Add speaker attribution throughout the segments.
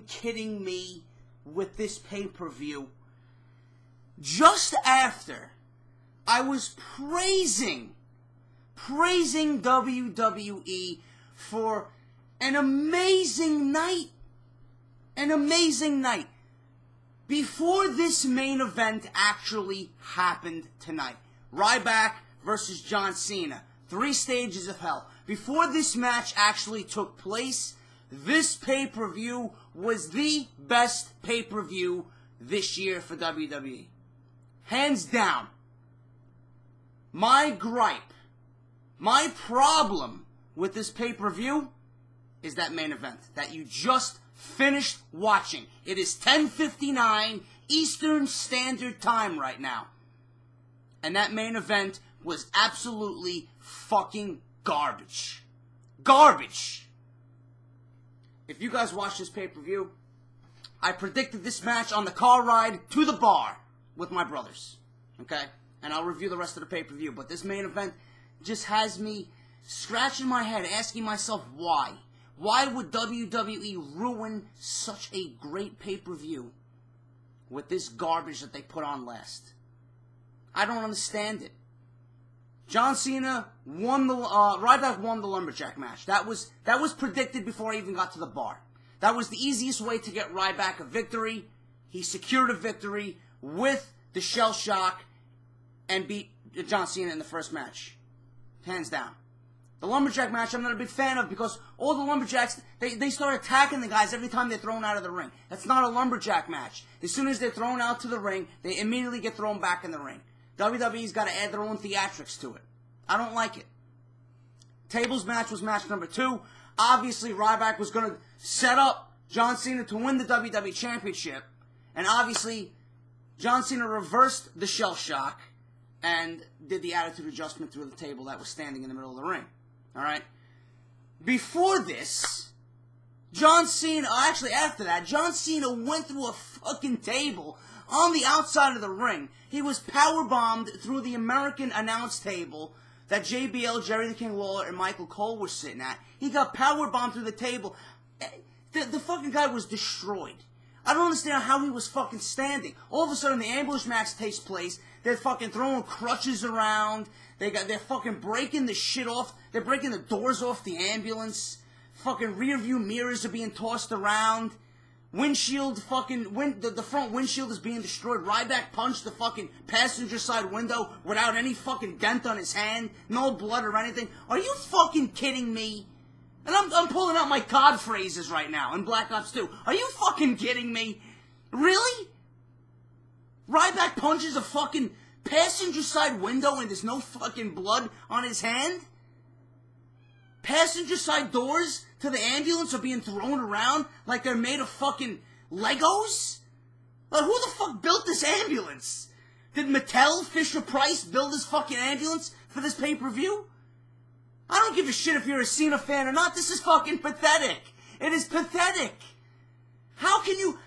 Speaker 1: fucking kidding me with this pay-per-view? Just after I was praising WWE for an amazing night. An amazing night. Before this main event actually happened tonight. Ryback versus John Cena. 3 stages of hell. Before this match actually took place, this pay-per-view was the best pay-per-view this year for WWE. Hands down. My gripe, my problem with this pay-per-view is that main event that you just finished watching. It is 10:59 Eastern Standard Time right now. And that main event was absolutely fucking garbage. Garbage. If you guys watch this pay-per-view, I predicted this match on the car ride to the bar with my brothers. Okay? And I'll review the rest of the pay-per-view. But this main event just has me scratching my head, asking myself why. Why would WWE ruin such a great pay-per-view with this garbage that they put on last? I don't understand it. John Cena won the Ryback won the lumberjack match. That was predicted before I even got to the bar. That was the easiest way to get Ryback a victory. He secured a victory with the shell shock and beat John Cena in the first match. Hands down. The lumberjack match I'm not a big fan of because all the lumberjacks, they start attacking the guys every time they're thrown out of the ring. That's not a lumberjack match. As soon as they're thrown out to the ring, they immediately get thrown back in the ring. WWE's got to add their own theatrics to it. I don't like it. Tables match was match number 2. Obviously, Ryback was going to set up John Cena to win the WWE Championship. And obviously, John Cena reversed the shell shock and did the attitude adjustment through the table that was standing in the middle of the ring. Alright? Before this, John Cena, actually after that, John Cena went through a fucking table on the outside of the ring. He was powerbombed through the American announce table that JBL, Jerry the King Lawler, and Michael Cole were sitting at. He got powerbombed through the table. The fucking guy was destroyed. I don't understand how he was fucking standing. All of a sudden, the ambush match takes place. They're fucking throwing crutches around. They're fucking breaking the shit off. They're breaking the doors off the ambulance. Fucking rear view mirrors are being tossed around. Windshield the front windshield is being destroyed. Ryback punched the fucking passenger side window without any fucking dent on his hand. No blood or anything. Are you fucking kidding me? And I'm pulling out my COD phrases right now in Black Ops 2. Are you fucking kidding me? Really? Ryback punches a fucking passenger side window and there's no fucking blood on his hand? Passenger side doors to the ambulance are being thrown around like they're made of fucking Legos? Like, who the fuck built this ambulance? Did Mattel, Fisher-Price build this fucking ambulance for this pay-per-view? I don't give a shit if you're a Cena fan or not. This is fucking pathetic. It is pathetic. How can you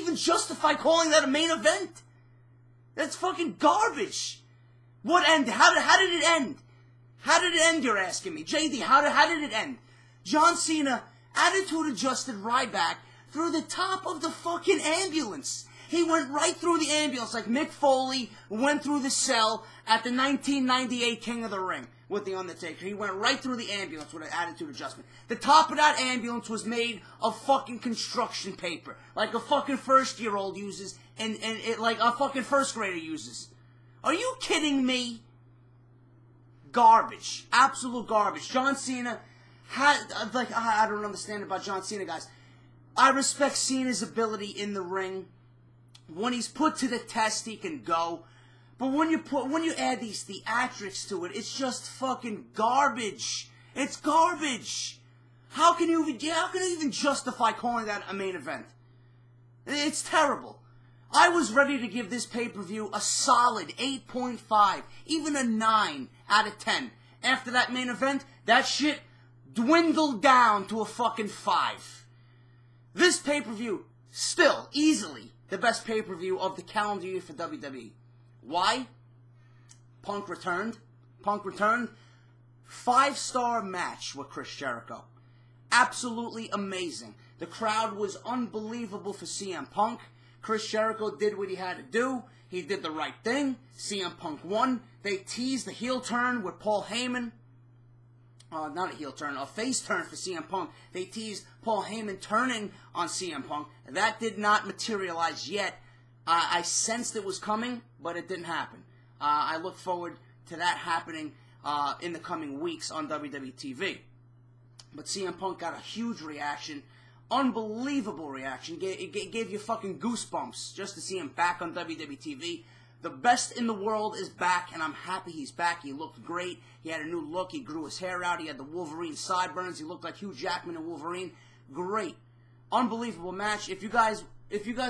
Speaker 1: even justify calling that a main event? That's fucking garbage. What ended? How did it end? How did it end, you're asking me? JD, how did it end? John Cena attitude adjusted Ryback through the top of the fucking ambulance. He went right through the ambulance like Mick Foley went through the cell at the 1998 King of the Ring with The Undertaker. He went right through the ambulance with an attitude adjustment. The top of that ambulance was made of fucking construction paper, like a fucking first-year-old uses and like a fucking first grader uses. Are you kidding me? Garbage. Absolute garbage. John Cena had, I don't understand about John Cena, guys. I respect Cena's ability in the ring. When he's put to the test, he can go. But when you add these theatrics to it, it's just fucking garbage. It's garbage. How can you even justify calling that a main event? It's terrible. I was ready to give this pay-per-view a solid 8.5, even a 9 out of 10. After that main event, that shit dwindled down to a fucking 5. This pay-per-view, still, easily, the best pay-per-view of the calendar year for WWE. Why? Punk returned. 5-star match with Chris Jericho. Absolutely amazing. The crowd was unbelievable for CM Punk. Chris Jericho did what he had to do. He did the right thing. CM Punk won. They teased the heel turn with Paul Heyman. Not a heel turn, a face turn for CM Punk. They teased Paul Heyman turning on CM Punk. That did not materialize yet. I sensed it was coming, but it didn't happen. I look forward to that happening in the coming weeks on WWE TV. But CM Punk got a huge reaction. Unbelievable reaction. It gave you fucking goosebumps just to see him back on WWE TV. The best in the world is back, and I'm happy he's back. He looked great. He had a new look. He grew his hair out. He had the Wolverine sideburns. He looked like Hugh Jackman and Wolverine. Great. Unbelievable match. If you guys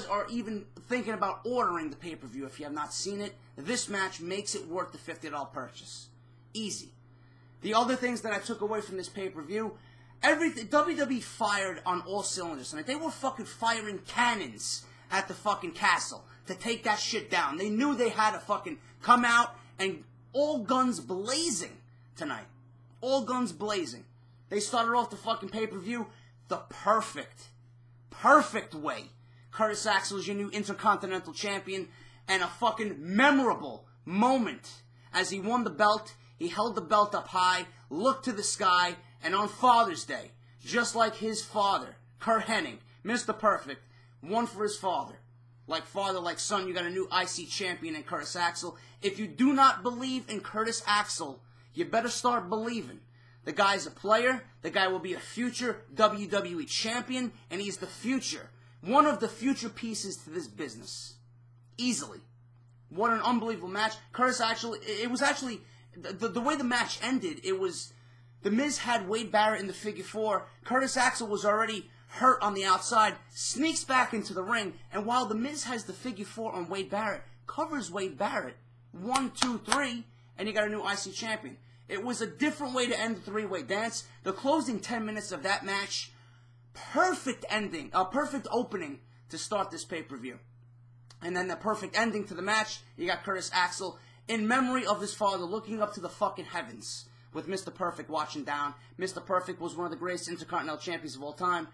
Speaker 1: are even thinking about ordering the pay-per-view, if you have not seen it, this match makes it worth the $50 purchase. Easy. The other things that I took away from this pay-per-view, everything, WWE fired on all cylinders tonight. They were fucking firing cannons at the fucking castle to take that shit down. They knew they had to fucking come out and all guns blazing tonight. All guns blazing. They started off the fucking pay-per-view the perfect way. Curtis Axel is your new Intercontinental Champion, and a fucking memorable moment as he won the belt. He held the belt up high, looked to the sky, and on Father's Day, just like his father, Kurt Hennig, Mr. Perfect, won for his father. Like father, like son, you got a new IC champion in Curtis Axel. If you do not believe in Curtis Axel, you better start believing. The guy's a player. The guy will be a future WWE champion, and he's the future. One of the future pieces to this business. Easily. What an unbelievable match. Curtis Axel, it was actually, the way the match ended, it was, The Miz had Wade Barrett in the figure four. Curtis Axel was already hurt on the outside, sneaks back into the ring, and while The Miz has the figure four on Wade Barrett, covers Wade Barrett. 1, 2, 3, and you got a new IC champion. It was a different way to end the three-way dance. The closing 10 minutes of that match, perfect ending, a perfect opening to start this pay-per-view. And then the perfect ending to the match, you got Curtis Axel in memory of his father looking up to the fucking heavens with Mr. Perfect watching down. Mr. Perfect was one of the greatest Intercontinental champions of all time.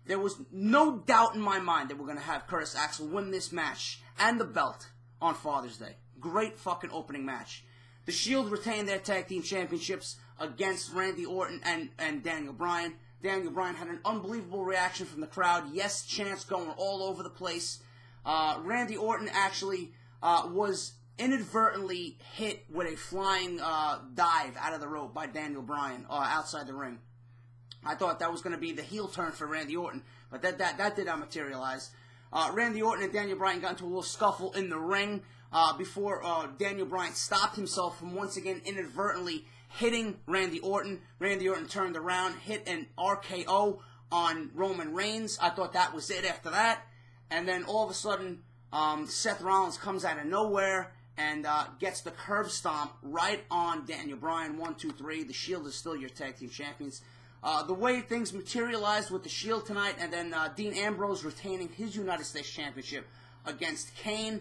Speaker 1: There was no doubt in my mind that we're going to have Curtis Axel win this match and the belt on Father's Day. Great fucking opening match. The Shield retained their tag team championships against Randy Orton and Daniel Bryan. Daniel Bryan had an unbelievable reaction from the crowd. Yes chants going all over the place. Randy Orton actually was inadvertently hit with a flying dive out of the rope by Daniel Bryan outside the ring. I thought that was going to be the heel turn for Randy Orton, but that did not materialize. Randy Orton and Daniel Bryan got into a little scuffle in the ring before Daniel Bryan stopped himself from once again inadvertently hitting Randy Orton. Randy Orton turned around, hit an RKO on Roman Reigns. I thought that was it after that. And then all of a sudden, Seth Rollins comes out of nowhere and gets the curb stomp right on Daniel Bryan. 1, 2, 3. The Shield is still your tag team champions. The way things materialized with the Shield tonight, and then Dean Ambrose retaining his United States Championship against Kane.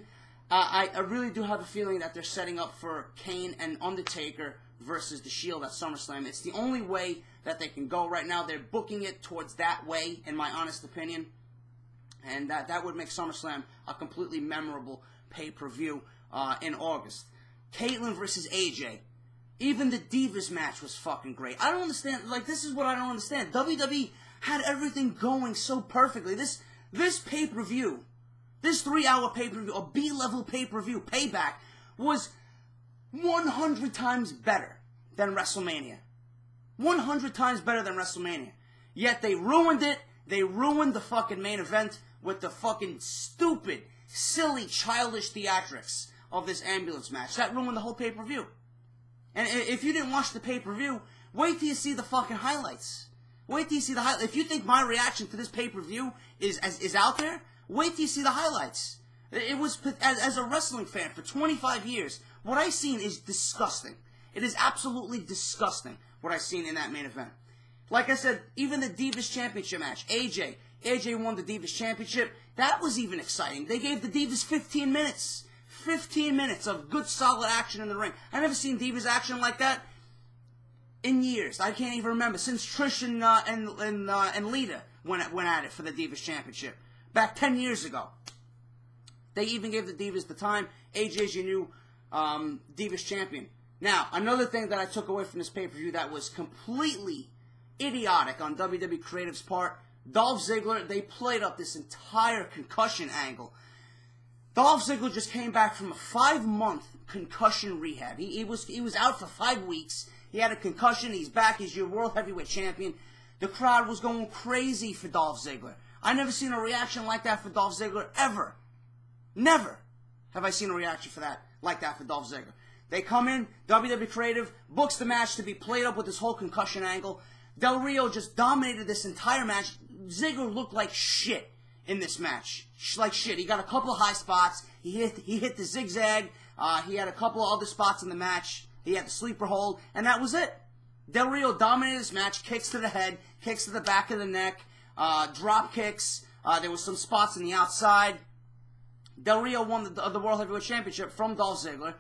Speaker 1: I really do have a feeling that they're setting up for Kane and Undertaker versus the Shield at SummerSlam. It's the only way that they can go right now. They're booking it towards that way, in my honest opinion. And that would make SummerSlam a completely memorable pay-per-view in August. Kaitlyn versus AJ. Even the Divas match was fucking great. I don't understand. Like, this is what I don't understand. WWE had everything going so perfectly. This pay-per-view, this 3-hour pay-per-view, a B-level pay-per-view, Payback, was 100 times better than WrestleMania. 100 times better than WrestleMania. Yet they ruined it. They ruined the fucking main event with the fucking stupid, silly, childish theatrics of this ambulance match. That ruined the whole pay-per-view. And if you didn't watch the pay-per-view, wait till you see the fucking highlights. Wait till you see the highlights. If you think my reaction to this pay-per-view is out there, wait till you see the highlights. It was, as a wrestling fan for 25 years, what I've seen is disgusting. It is absolutely disgusting what I've seen in that main event. Like I said, even the Divas Championship match, AJ won the Divas Championship. That was even exciting. They gave the Divas 15 minutes. 15 minutes of good, solid action in the ring. I've never seen Divas action like that in years. I can't even remember. Since Trish and Lita went at it for the Divas Championship. Back 10 years ago. They even gave the Divas the time. AJ's your new Divas Champion. Now, another thing that I took away from this pay-per-view that was completely idiotic on WWE Creative's part, Dolph Ziggler, they played up this entire concussion angle. Dolph Ziggler just came back from a 5-month concussion rehab. He was out for 5 weeks. He had a concussion. He's back. He's your World Heavyweight Champion. The crowd was going crazy for Dolph Ziggler. I never seen a reaction like that for Dolph Ziggler, ever. Never have I seen a reaction for that like that for Dolph Ziggler. They come in, WWE Creative books the match to be played up with this whole concussion angle. Del Rio just dominated this entire match. Ziggler looked like shit in this match. Like shit. He got a couple of high spots. He hit the zigzag. He had a couple of other spots in the match. He had the sleeper hold, and that was it. Del Rio dominated this match. Kicks to the head, kicks to the back of the neck, drop kicks. There was some spots on the outside. Del Rio won the World Heavyweight Championship from Dolph Ziggler.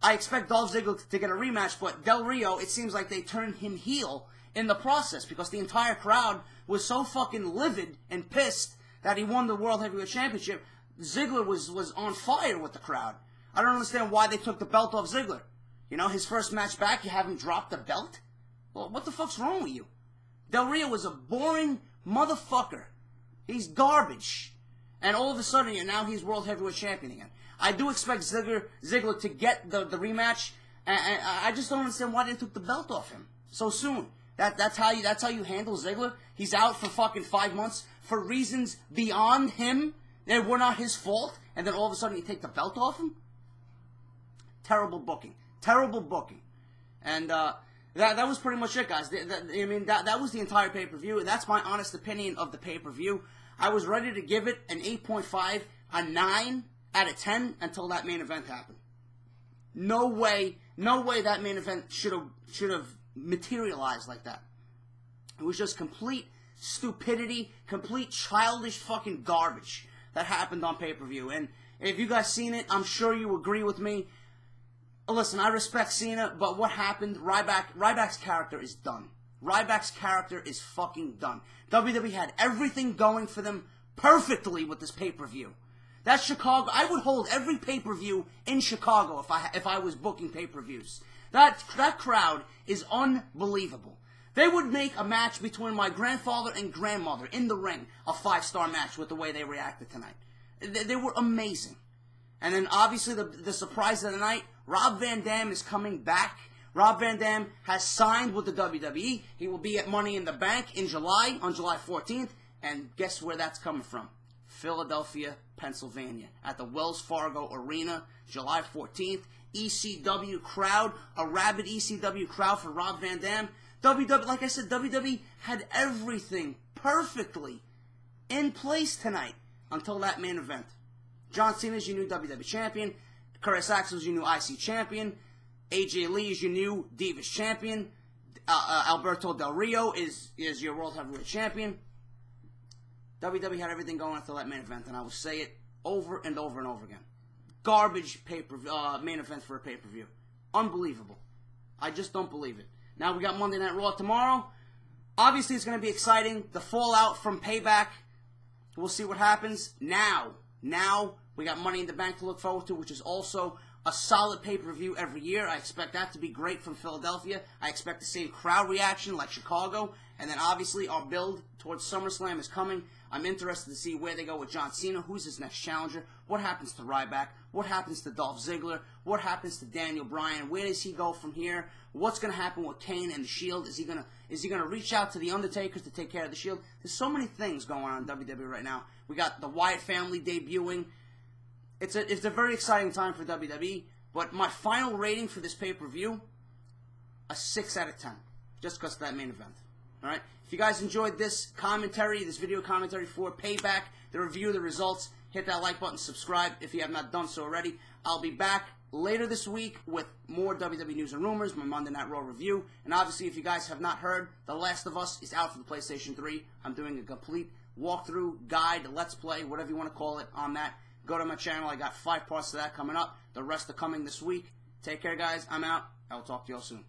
Speaker 1: I expect Dolph Ziggler to get a rematch, but Del Rio, it seems like they turned him heel in the process because the entire crowd was so fucking livid and pissed that he won the World Heavyweight Championship. Ziggler was on fire with the crowd. I don't understand why they took the belt off Ziggler. You know, his first match back, you have him drop the belt? Well, what the fuck's wrong with you? Del Rio was a boring motherfucker. He's garbage. And all of a sudden, now he's World Heavyweight Champion again. I do expect Ziggler to get the rematch, and I just don't understand why they took the belt off him so soon. That's how you handle Ziggler. He's out for fucking 5 months for reasons beyond him that were not his fault, and then all of a sudden you take the belt off him. Terrible booking. Terrible booking. And that was pretty much it, guys. I mean, that was the entire pay-per-view, and that's my honest opinion of the pay-per-view. I was ready to give it an 8.5, a 9 out of 10 until that main event happened. No way that main event should have materialized like that. It was just complete stupidity, complete childish fucking garbage that happened on pay-per-view. And if you guys seen it, I'm sure you agree with me. Listen, I respect Cena, but what happened, Ryback's character is done. Ryback's character is fucking done. WWE had everything going for them perfectly with this pay-per-view. That's Chicago. I would hold every pay-per-view in Chicago if I was booking pay-per-views. That crowd is unbelievable. They would make a match between my grandfather and grandmother in the ring, a 5-star match with the way they reacted tonight. They were amazing. And then obviously the surprise of the night, Rob Van Dam is coming back. Rob Van Dam has signed with the WWE. He will be at Money in the Bank in July, on July 14th. And guess where that's coming from? Philadelphia, Pennsylvania, at the Wells Fargo Arena, July 14th. ECW crowd, a rabid ECW crowd for Rob Van Dam. WWE, like I said, WWE had everything perfectly in place tonight until that main event. John Cena is your new WWE Champion. Curtis Axel is your new IC Champion. AJ Lee is your new Divas Champion. Alberto Del Rio is your World Heavyweight Champion. WWE had everything going until that main event, and I will say it over and over and over again. Garbage main event for a pay-per-view. Unbelievable. I just don't believe it. Now we got Monday Night Raw tomorrow. Obviously, it's going to be exciting. The fallout from Payback. We'll see what happens. Now we got Money in the Bank to look forward to, which is also a solid pay-per-view every year. I expect that to be great from Philadelphia. I expect the same crowd reaction like Chicago. And then obviously our build towards SummerSlam is coming. I'm interested to see where they go with John Cena. Who's his next challenger? What happens to Ryback? What happens to Dolph Ziggler? What happens to Daniel Bryan? Where does he go from here? What's going to happen with Kane and the Shield? Is he gonna reach out to the Undertaker to take care of the Shield? There's so many things going on in WWE right now. We got the Wyatt family debuting. It's a very exciting time for WWE. But my final rating for this pay-per-view, a 6 out of 10, just because of that main event. All right. If you guys enjoyed this commentary, this video commentary for Payback, the review, the results, hit that like button, subscribe if you have not done so already. I'll be back later this week with more WWE news and rumors, my Monday Night Raw review. And obviously, if you guys have not heard, The Last of Us is out for the PlayStation 3. I'm doing a complete walkthrough, guide, let's play, whatever you want to call it on that. Go to my channel. I got 5 parts of that coming up. The rest are coming this week. Take care, guys. I'm out. I will talk to you all soon.